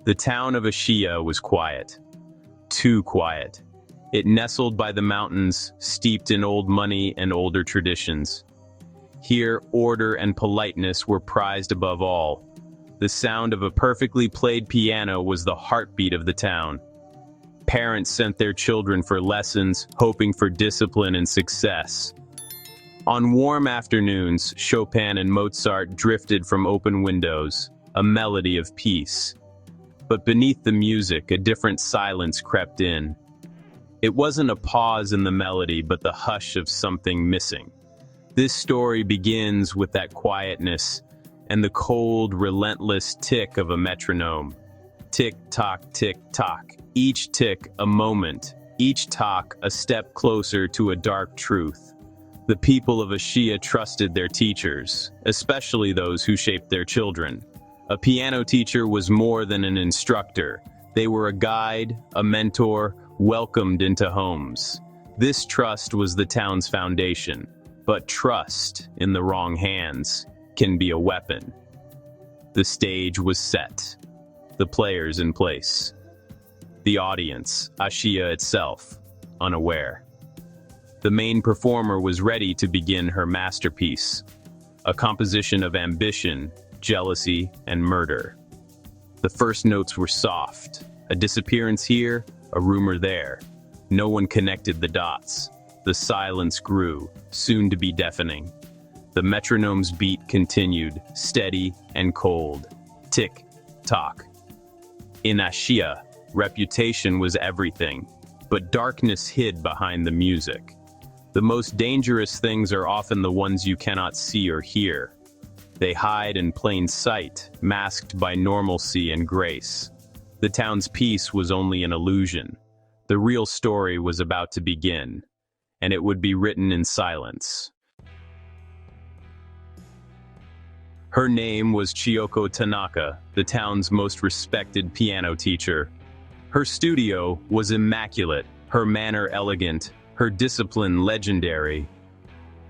The town of Ashiya was quiet. Too quiet. It nestled by the mountains, steeped in old money and older traditions. Here, order and politeness were prized above all. The sound of a perfectly played piano was the heartbeat of the town. Parents sent their children for lessons, hoping for discipline and success. On warm afternoons, Chopin and Mozart drifted from open windows, a melody of peace. But beneath the music, a different silence crept in. It wasn't a pause in the melody, but the hush of something missing. This story begins with that quietness and the cold, relentless tick of a metronome. Tick-tock, tick-tock. Each tick a moment, each tock a step closer to a dark truth. The people of Ashiya trusted their teachers, especially those who shaped their children. A piano teacher was more than an instructor. They were a guide, a mentor, welcomed into homes. This trust was the town's foundation. But trust, in the wrong hands, can be a weapon. The stage was set. The players in place. The audience, Ashiya itself, unaware. The main performer was ready to begin her masterpiece, a composition of ambition, jealousy, and murder. The first notes were soft, a disappearance here, a rumor there. No one connected the dots. The silence grew, soon to be deafening. The metronome's beat continued, steady and cold. Tick, tock. In Ashiya, reputation was everything, but darkness hid behind the music. The most dangerous things are often the ones you cannot see or hear. They hide in plain sight, masked by normalcy and grace. The town's peace was only an illusion. The real story was about to begin, and it would be written in silence. Her name was Chiyoko Tanaka, the town's most respected piano teacher. Her studio was immaculate, her manner elegant, her discipline legendary.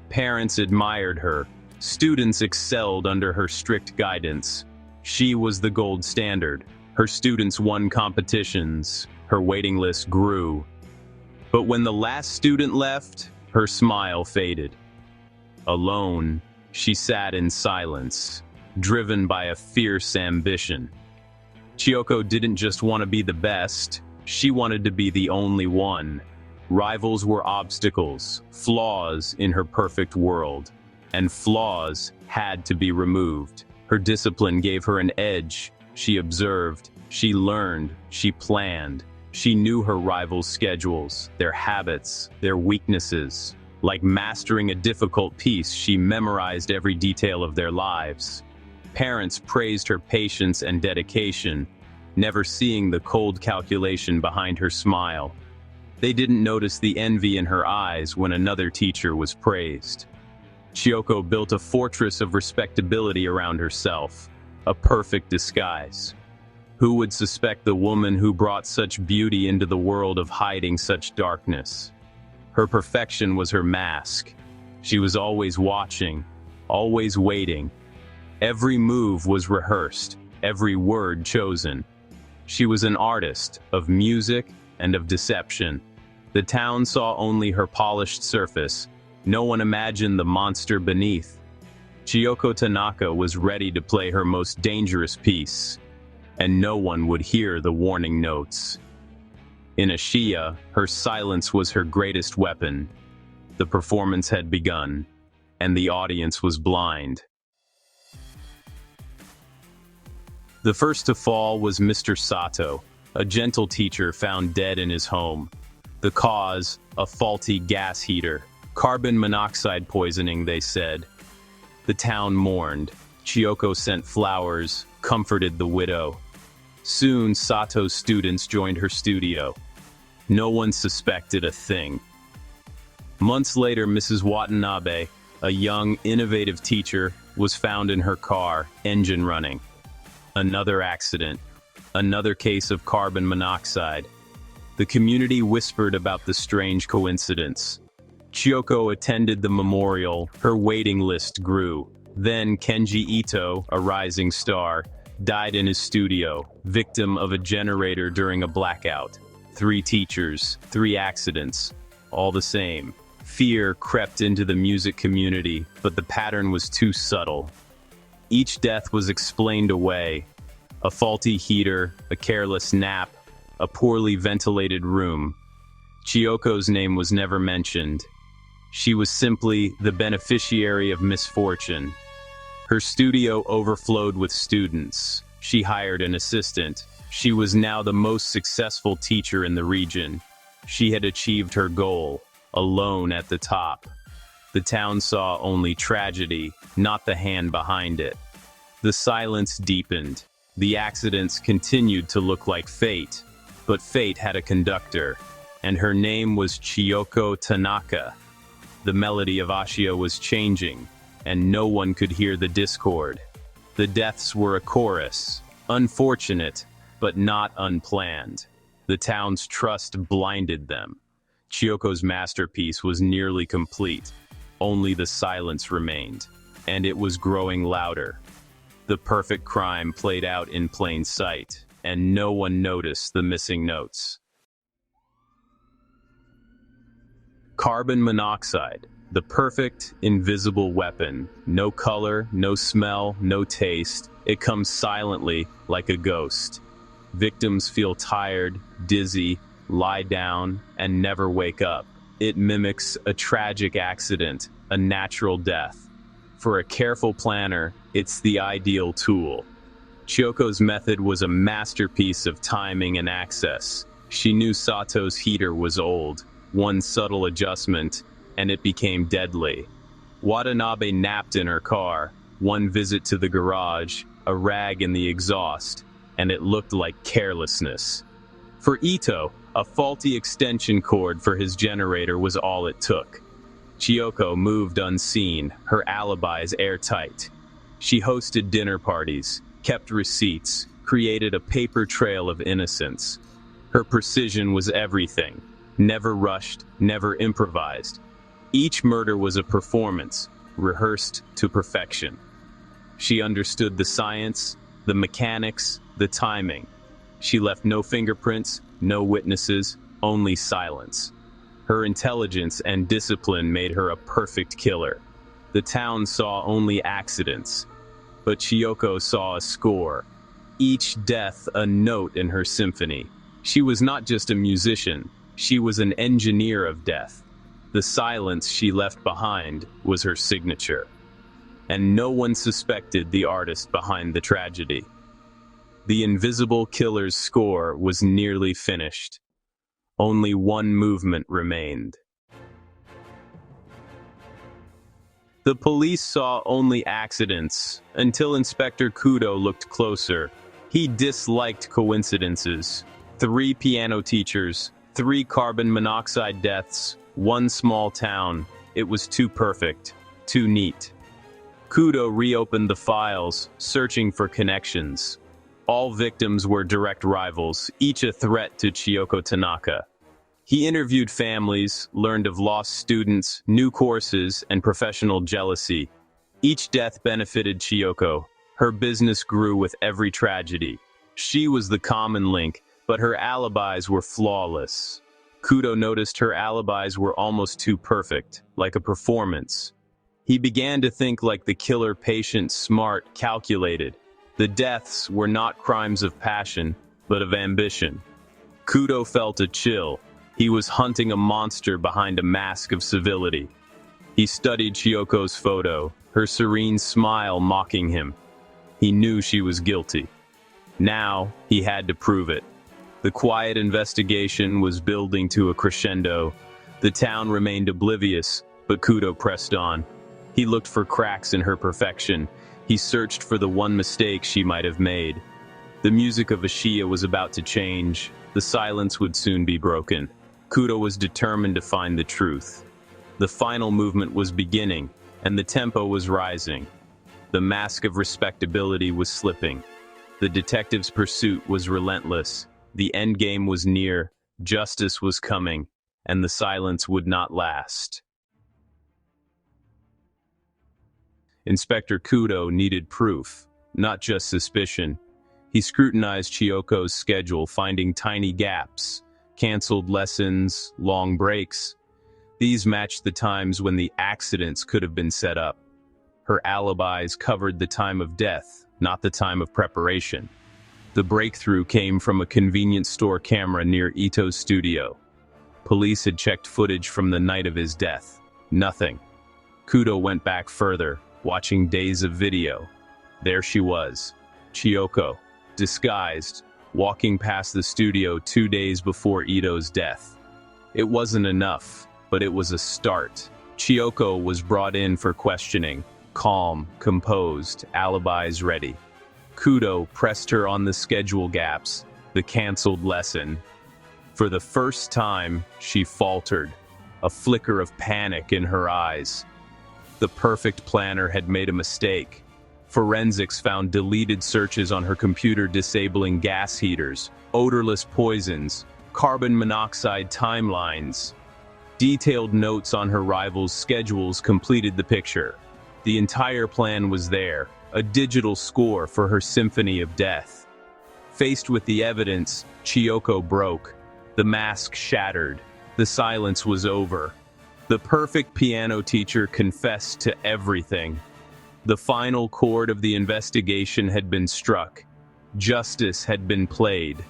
Parents admired her. Students excelled under her strict guidance. She was the gold standard. Her students won competitions. Her waiting list grew. But when the last student left, her smile faded. Alone, she sat in silence, driven by a fierce ambition. Chiyoko didn't just want to be the best, she wanted to be the only one. Rivals were obstacles, flaws in her perfect world, and flaws had to be removed. Her discipline gave her an edge. She observed, she learned, she planned. She knew her rivals' schedules, their habits, their weaknesses. Like mastering a difficult piece, she memorized every detail of their lives. Parents praised her patience and dedication, never seeing the cold calculation behind her smile. They didn't notice the envy in her eyes when another teacher was praised. Chiyoko built a fortress of respectability around herself, a perfect disguise. Who would suspect the woman who brought such beauty into the world of hiding such darkness? Her perfection was her mask. She was always watching, always waiting. Every move was rehearsed, every word chosen. She was an artist of music and of deception. The town saw only her polished surface. No one imagined the monster beneath. Chiyoko Tanaka was ready to play her most dangerous piece, and no one would hear the warning notes. In Ashiya, her silence was her greatest weapon. The performance had begun, and the audience was blind. The first to fall was Mr. Sato, a gentle teacher found dead in his home. The cause, a faulty gas heater. Carbon monoxide poisoning, they said. The town mourned. Chiyoko sent flowers, comforted the widow. Soon, Sato's students joined her studio. No one suspected a thing. Months later, Mrs. Watanabe, a young, innovative teacher, was found in her car, engine running. Another accident. Another case of carbon monoxide. The community whispered about the strange coincidence. Chiyoko attended the memorial. Her waiting list grew. Then Kenji Ito, a rising star, died in his studio, victim of a generator during a blackout. 3 teachers, 3 accidents, all the same. Fear crept into the music community, but the pattern was too subtle. Each death was explained away. A faulty heater, a careless nap, a poorly ventilated room. Chiyoko's name was never mentioned. She was simply the beneficiary of misfortune. Her studio overflowed with students. She hired an assistant. She was now the most successful teacher in the region. She had achieved her goal, alone at the top. The town saw only tragedy, not the hand behind it. The silence deepened. The accidents continued to look like fate, but fate had a conductor, and her name was Chiyoko Tanaka. The melody of Ashio was changing, and no one could hear the discord. The deaths were a chorus, unfortunate, but not unplanned. The town's trust blinded them. Chiyoko's masterpiece was nearly complete. Only the silence remained, and it was growing louder. The perfect crime played out in plain sight, and no one noticed the missing notes. Carbon monoxide, the perfect, invisible weapon. No color, no smell, no taste. It comes silently, like a ghost. Victims feel tired, dizzy, lie down, and never wake up. It mimics a tragic accident, a natural death. For a careful planner, it's the ideal tool. Chiyoko's method was a masterpiece of timing and access. She knew Sato's heater was old. One subtle adjustment, and it became deadly. Watanabe napped in her car. One visit to the garage, a rag in the exhaust, and it looked like carelessness. For Ito, a faulty extension cord for his generator was all it took. Chiyoko moved unseen, her alibis airtight. She hosted dinner parties, kept receipts, created a paper trail of innocence. Her precision was everything. Never rushed, never improvised. Each murder was a performance, rehearsed to perfection. She understood the science, the mechanics, the timing. She left no fingerprints, no witnesses, only silence. Her intelligence and discipline made her a perfect killer. The town saw only accidents, but Chiyoko saw a score. Each death a note in her symphony. She was not just a musician, she was an engineer of death. The silence she left behind was her signature. And no one suspected the artist behind the tragedy. The invisible killer's score was nearly finished. Only one movement remained. The police saw only accidents, until Inspector Kudo looked closer. He disliked coincidences. 3 piano teachers, 3 carbon monoxide deaths, 1 small town. It was too perfect, too neat. Kudo reopened the files, searching for connections. All victims were direct rivals, each a threat to Chiyoko Tanaka. He interviewed families, learned of lost students, new courses, and professional jealousy. Each death benefited Chiyoko. Her business grew with every tragedy. She was the common link, but her alibis were flawless. Kudo noticed her alibis were almost too perfect, like a performance. He began to think like the killer patient, smart, calculated. The deaths were not crimes of passion, but of ambition. Kudo felt a chill. He was hunting a monster behind a mask of civility. He studied Chiyoko's photo, her serene smile mocking him. He knew she was guilty. Now, he had to prove it. The quiet investigation was building to a crescendo. The town remained oblivious, but Kudo pressed on. He looked for cracks in her perfection. He searched for the one mistake she might have made. The music of Ashia was about to change. The silence would soon be broken. Kudo was determined to find the truth. The final movement was beginning, and the tempo was rising. The mask of respectability was slipping. The detective's pursuit was relentless. The endgame was near, justice was coming, and the silence would not last. Inspector Kudo needed proof, not just suspicion. He scrutinized Chiyoko's schedule, finding tiny gaps, canceled lessons, long breaks. These matched the times when the accidents could have been set up. Her alibis covered the time of death, not the time of preparation. The breakthrough came from a convenience store camera near Ito's studio. Police had checked footage from the night of his death. Nothing. Kudo went back further, watching days of video. There she was, Chiyoko, disguised, walking past the studio 2 days before Ito's death. It wasn't enough, but it was a start. Chiyoko was brought in for questioning, calm, composed, alibis ready. Kudo pressed her on the schedule gaps, the canceled lesson. For the first time, she faltered, a flicker of panic in her eyes. The perfect planner had made a mistake. Forensics found deleted searches on her computer disabling gas heaters, odorless poisons, carbon monoxide timelines. Detailed notes on her rivals' schedules completed the picture. The entire plan was there, a digital score for her symphony of death. Faced with the evidence, Chiyoko broke. The mask shattered. The silence was over. The perfect piano teacher confessed to everything. The final chord of the investigation had been struck. Justice had been played.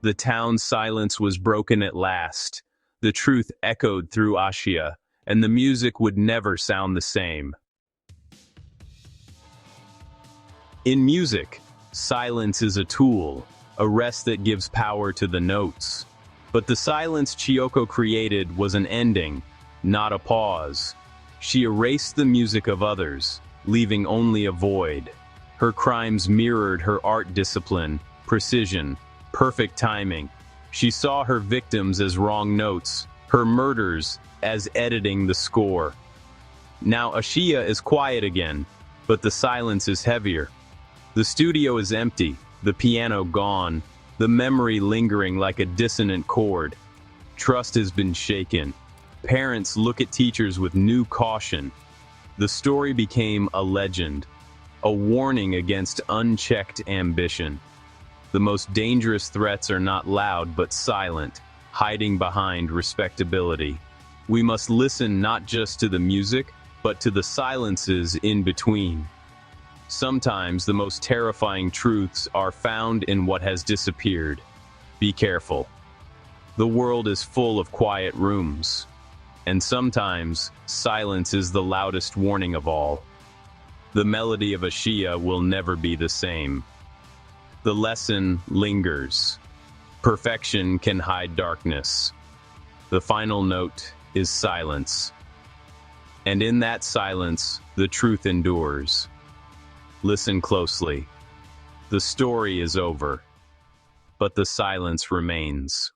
The town's silence was broken at last. The truth echoed through Ashia, and the music would never sound the same. In music, silence is a tool, a rest that gives power to the notes. But the silence Chiyoko created was an ending, not a pause. She erased the music of others, leaving only a void. Her crimes mirrored her art discipline, precision, perfect timing. She saw her victims as wrong notes, her murders as editing the score. Now Ashia is quiet again, but the silence is heavier. The studio is empty, the piano gone, the memory lingering like a dissonant chord. Trust has been shaken. Parents look at teachers with new caution. The story became a legend, a warning against unchecked ambition. The most dangerous threats are not loud but silent, hiding behind respectability. We must listen not just to the music, but to the silences in between. Sometimes the most terrifying truths are found in what has disappeared. Be careful. The world is full of quiet rooms. And sometimes, silence is the loudest warning of all. The melody of Ashia will never be the same. The lesson lingers. Perfection can hide darkness. The final note is silence. And in that silence, the truth endures. Listen closely. The story is over, but the silence remains.